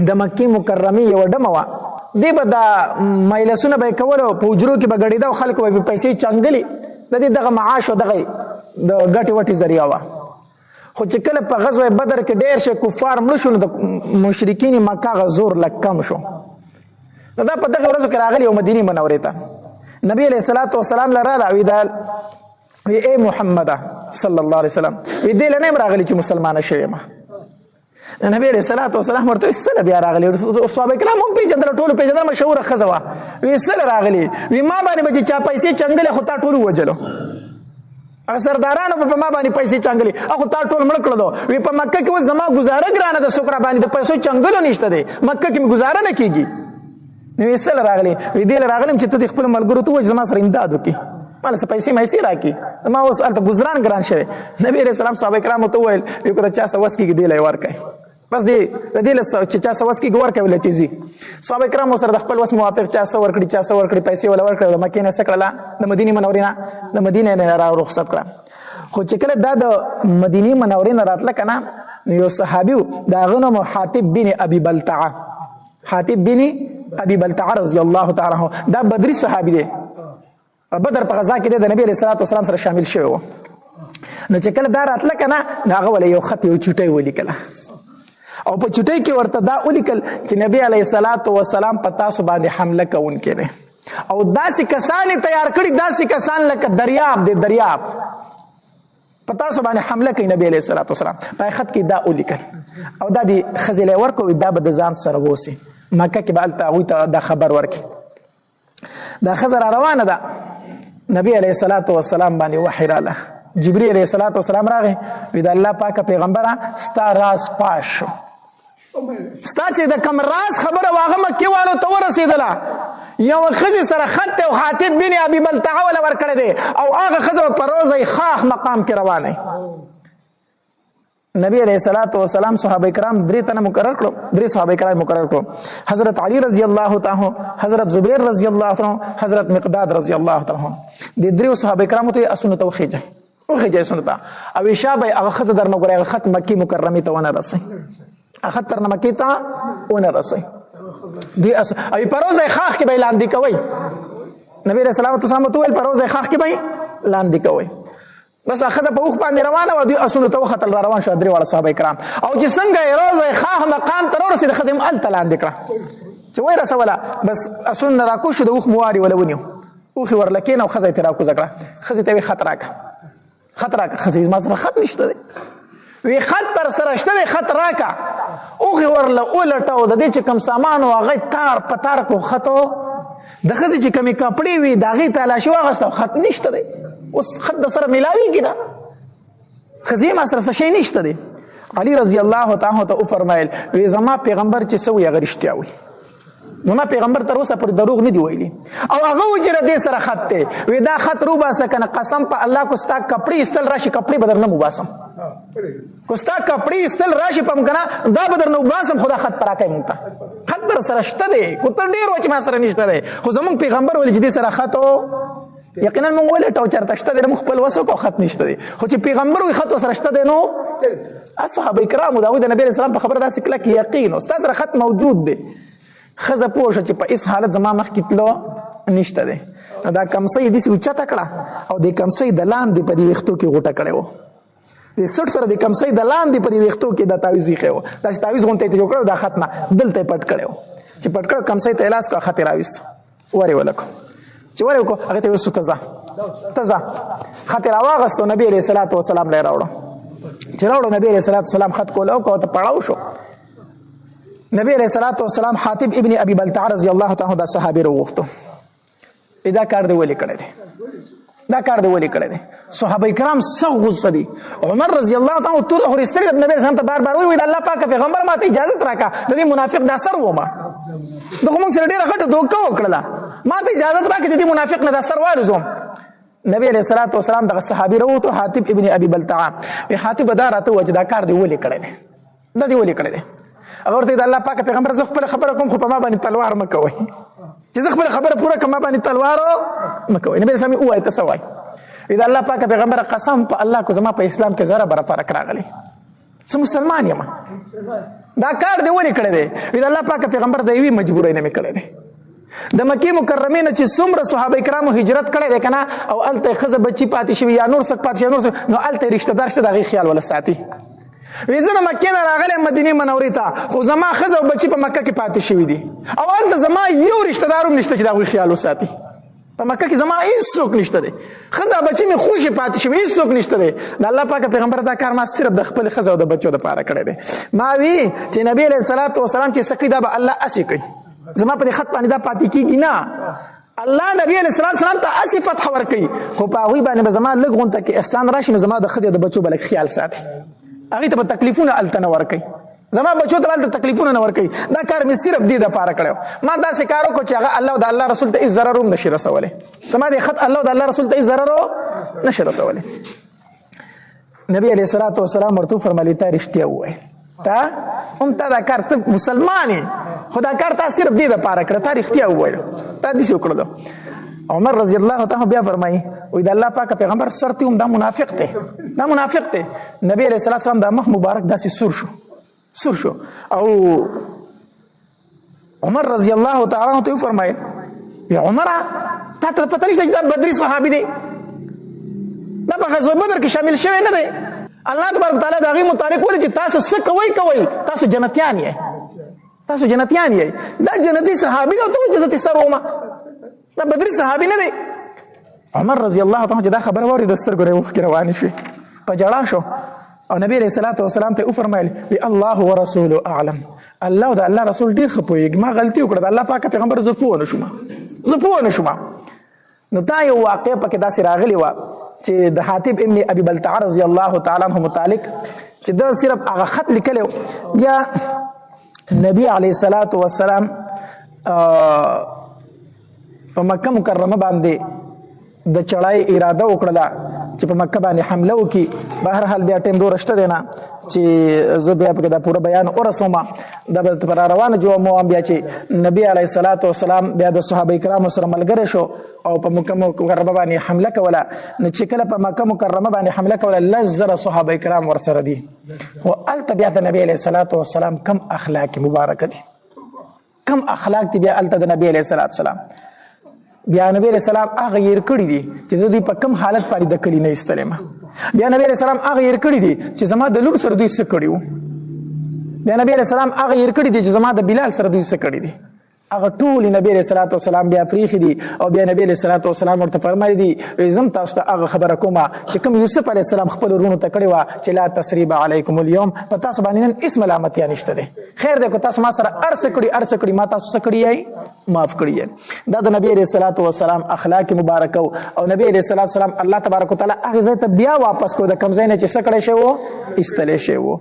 د مکې مکرمې یوه ډمه وه دې به دا مجلسونه به یې کولو په حجرو کې به ګډېده او خلکو به پیسې چنګلې د دې دغه معاش او دغه د ګټې وټې ذریعه وه خو چې کله په غزوه بدر کې ډېر شي کفار مړه شو نو د مشرکین مکه هغه زور لږ کم شو نو دا په دغه ورځو کې راغلي او مدینې منورې ته نبی علیه الصلاة والسلام له راغله وی دا وی ای محمده صلی الله علیه وسلم وی دې له نه یم راغلي چې مسلمانه شوې یم نبی علیه الصلاة والسلام ورته وی څه له بیا راغلي صحابه کرام هم پېژندله ټولو پېژندله مشهوره ښځه وه وی څه له راغلي وی ما باندې به چې چا پیسې چنګلې خو تا ټول ووجلو هغه سردارانو به په ما باندې پیسې چنګلې خو تا ټول مړه کړلو وی په مکه کې اوس زما ګزاره ګرانه ده څوک را باندې د پیسو چنګلو نشته دی مکه کې مې ګزاره نه کېږي نو وی څه له راغلي وی دې له راغلم چې ته د خپلو ملګرو ته ووایې زما سره امداد وکړي ماله څه پیسې میسې راکړي ما اوس هلته ګزران ګران شوی نبي علیه السلام صحابه کرامو ته وویل وی که د چا څه وس کېږي دې له یې ورکړئ بس د دې له چې چا څه وس کېږي ورکړئ ولې چې ځي صحابه کرامو سره د خپل وس موافق چا څه ورکړي چا څه ورکړي پیسې وله ورکړې د مکې نه څه کړله د مدینې منورې نه د مدینې نه را رخصت کړه خو چې کله دا د مدینې منورې نه راتله که نه نو یو صحابي و د هغه نوم حاطب بن ابي بلتعه حاطب بن ابي بلتعه رضی الله تعالی عنه دا بدري صحابي دی بدر په غزا کې د نبی علیه الصلاة والسلام سره شامل شوی و نو چې کله دا راتله که نه نو هغه ولې یو خط یو چوټۍ ولیکله او په چوټۍ کې ورته دا ولیکل چې نبی علیه الصلاة والسلام په تاسو باندې حمله کوونکی دی او داسې کسان یې تیار کړي داسې کسان لکه دریاب دی دریاب په تاسو باندې حمله کوي نبی علیه الصلاة والسلام په خط کې دا ولیکل او دا د ښځې له یې ورکړو دا به د ځان سره ووسي مکه کې به هلته هغوی ته دا خبر ورکړي دا ښځه را روانه ده نبی علیه الصلاة والسلام باندې وحی راله جبرئیل علیه الصلاة والسلام راغی وی د الله پاکه پیغمبره ستا راز پاش شو ستا چې د کم راز خبره وه هغه مکې والو ته ورسېدله یوه ښځې سره خط دی او حاطب بن ابي بلتعه وله ورکړی دی او هغه ښځه په روضه خاخ مقام کې روانه نبی علیه الصلاة والسلام صحابه کرام درې تنه مقرر کړو درې صحابه کرام مقرر کړو حضرت علی رضی الله تعالی حضرت زبیر رضی الله تعالی حضرت مقداد رضی الله تعالی د دریو صحابه کرامو ته اسونه ته وخېجئ اسونه ته او شابه هغه ښځه درنه ګورئ هغه خط مکې مکرمې ته ونه رسئ هغه خط ترنه مکې ته ونه رسئ دوی او په روضه خاخ کې به یې لاندې کوئ نبی علیه السلام ته ویل په روضه خاخ کې به یې لاندې کوئ بس ښځه په اوښ باندې روانه وه دوی اسونو ته وختل را روان شو درې واړه صحابه کرام او چې څنګه یې روضه خاخ مقام ته راورسېده ښځه هم هلته لاندې کړه چې وایي رسوله بس اسونه نه راکوز شو د اوښ موارې وله ونیو اوښ یې ورله کېنه او ښځه یې ترې راکوزه کړه ښځې ته یې خط راکړه خط راکړه ښځې ما سره خط نشته دی وی خط در سره شته دی خط راکړه اوښ یې ورله ولټو د دې چې کوم سامان و هغه تار په تار کړو خط د ښځې چې کومې کپړې وي د هغې تالاشي واخېسته خط نشته دی اوس خط د سره میلاویږي نه ښځې ما سره څه شی نشته دی علي رضی الله تعالی ته وفرمیل وی زما پیغمبر چې څه وي هغه رښتیا وي زما پیغمبر تر اوسه پورې دروغ نه دی ویلي او هغه وایي چې د دې سره خط دی وی دا خط روباسه که نه قسم په الله کو ستا کپړې ایستل راشي کپړې به در نه وباسم کو ستا کپړې ایستل راشي په که نه دا به در نه وباسم خو دا خط په راکئ مونږ ته خط در سره شته دی خو ته ډېر وایي چې ما سره نشته دی خو زمونږ پیغمبر ویلي چې دې سره خط یقینا مونږ ولټو چېرته شته دی موږ خپل وس وکړو خط نشته دی خو چې پیغمبر وایي خط ورسره شته دی نو صحابه کرامو د هغوی د نبي علیه السلام په خبره داسې کلک یقین و ستا سره خط موجود دی ښځه پوه شوه چې په هېڅ حالت زما مخکې تلو نشته دی نو دا کمسۍ یې داسې اوچته کړه او د کمسۍ د لاندې په دې ویښتو کې غوټه کړې وه د سټ سره د کمسۍ د لاندې په دې ویښتو کې دا تعویض ایښی و داسې تعویض غوندې یې جوړ کړی دا خط نه دلته یې پټ کړی و چې پټ کړی کمسۍ ته یې لاس کړه خط یې راویست ور یې ولکړو چې ور یې وکړو هغې ته یې وسو ته ځه خط یې راواغېستو نبي علیه الصلاة والسلام له یې راوړو چې راوړو نبي علیه الصلاة والسلام خط کوله وکړو ته پړاو شو نبی علیه الصلاة والسلام حاطب ابن ابي بلتعه رضی الله تعالی دا صحابي راوغوښتو دا کار دی ولې کړی دی دا کار دی ولې کړی دی صحابه کرام څه غوسه دي عمر رضی الله تعالی توره خورېستلې د نبي اسلام ته بار بار وایي د الله پاکه پیغمبر ما ته اجازت راکړه د دې منافق دا سر ومه د خو موږ سره ډېره غټه دوکه وکړله ما ته اجازت راکړه چې دې منافق نه دا سر والوزوم نبی علیه الصلاة والسلام دغه صحابي راووتو حاطب ابن ابي بلتعه حاطب دا راته وویل چې دا کار دی ولې کړی دی دا دې ولې کړی دی هغه ورته د الله پاکه پیغمبر زه خپله خبره کوم خو په ما باندې تلوار مه کوئ چې زه خپله خبره پوره کړم ما باندې تلوار مه کوئ نبي اسلام ووایه ته څه وایي د الله پاکه پیغمبره قسم په الله کو زما په اسلام کې ذره بره فرق راغلی زه مسلمان یم دا کار دی ولې کړی دی؟ وی د الله پاک پیغمبر د یوې مجبورۍ نه مې کړی دی. د مکې مکرمې نه چې څومره صحابه کرامو هجرت کړی دی کنه او هلته ښځه بچي پاتې شوي یا نور څوک پاتې شوي نو هلته رشته دار شته د هغې خیال ولا ساتي. وی زه د مکې نه راغلی مدینې منورې ته خو زما ښځه او بچي په مکه کې پاتې شوي دي او هلته زما یو رشته دار هم نشته چې د هغوی خیال وساتي. په مکه کې زما هېڅوک نشته دی، ښځه بچي مې خوشې پاتې شوي، هېڅوک نشته دی. د الله پاک پیغمبر دا کار ما صرف د خپلې ښځه او د بچو دپاره کړی دی. ما وی چې نبي علیه الصلاة وسلام چې څه کوي دا به الله هسې کوي، زما په دې خط باندې دا پاتې کېږي نه. الله نبي علیه الصلاة وسلام ته هسې فتح ورکوي خو په هغوی باندې به زما لږ غونته کې احسان راشي نو زما د ښځې او د بچو به لږ خیال ساتي، هغې ته به تکلیفونه هلته نه ورکوي، زما بچو ته هلته تکلیفونه نه ورکوي. دا کار مې صرف دې دپاره کړی و. ما داسې کار وکړو چې هغه الله او د الله رسول ته هېڅ ضرر هم نشي رسولی. زما دې خط الله او د الله رسول ته هېڅ ضرر نشي رسولی. نبي علیه الصلاة وسلام ورته وفرمیل تا رښتیا ووایل، تا هم تا دا کار ته مسلمان یې خو دا کار تا صرف دې دپاره کړه، تا رښتیا وویل، تا داسې وکړلو. عمر رضی الله تعالی بیا فرمایي وی د الله پاک پیغمبر سر ته هم دا منافق دی، دا منافق دی. نبی علیه الصلاة وسلام دا مخ مبارک داسې سور شو او عمر رضی الله تعالی عنہ ته فرمایي یا عمره تا ته پته نشته چې دا بدري صحابي دی، دا په غزوه بدر کې شامل شوی نه دی. الله تبارک وتعالی د هغې متعلق ویلي چې تاسو څه کوئ تاسو جنتیان یې، تاسو جنتیان یې. دا جنتي صحابي دی او ته وایې چې زه ترې سر ومه، دا بدري صحابي نه دی. عمر رضی الله تعالی چې دا خبره واورېده سترګو نه یې اوښکې روانې شوې، په ژړا شو او نبی علیه الصلاة وسلام ته وفرمیل الله ورسوله اعلم، الله او د الله رسول ډېر ښه پوهېږي، ما غلطي وکړه، د الله پاک پیغمبر زه پوه نه شوم. نو دا یو واقع پکې داسې راغلی وه چې د حاتب ابن ابي بلتعه رضی الله تعالی عنه متعلق چې دا صرف هغه خط لیکلی و. بیا نبی علیه الصلاة وسلام په مکه مکرمه باندې د چړای اراده وکړله چې په مکه باندې حمله وکړي. بهرحال بیا ټیم دومره شته دی نه چې زه بیا پکې دا پوره بیان ورسوم. دا به پر روانه جو مو بیا چې نبی علیه الصلاة وسلام بیا د صحابه کرامو سره ملګری شو او په مکه مکرمه باندې حمله کوله. نو چې کله په مکه مکرمه باندې حمله کوله 10,000 صحابه کرام ورسره دي. خو هلته بیا د نبی علیه الصلاة وسلام کم اخلاق مبارکه دي، کم اخلاق دي بیا هلته د نبی علیه الصلاة وسلام. بیا نبی علیہ السلام هغه ير کړی دي چې زه دوی په کم حالت باندې د کلی نه ایستلم. بیا نبی علیہ السلام هغه ير کړی دي چې زما د لور سره دوی څه کړي وو. بیا نبی علیہ السلام هغه ير کړی دي چې زما د بلال سره دوی څه کړي دي. هغه ټول نبی علیہ الصلوۃ والسلام بیا فریخي دي او بیا نبی علیہ الصلوۃ والسلام ورته فرمایي دي زم تاسو ته هغه خبره کومه چې کوم یوسف علیہ السلام خپل ورونو ته کړی و چې لا تسریب علیکم اليوم، په تاسو باندې نن اسم علامت یا نشته ده. خیر ده کو تاسو ما سره ارس کړی ما تاسو کړی یې معاف کړی یې. دا د نبی علیہ الصلوۃ والسلام اخلاق مبارک او نبی علیہ الصلوۃ والسلام الله تبارک وتعالى هغه ځای ته بیا واپس کو د کم ځای نه چې څه کړی شی وو استلې شی وو.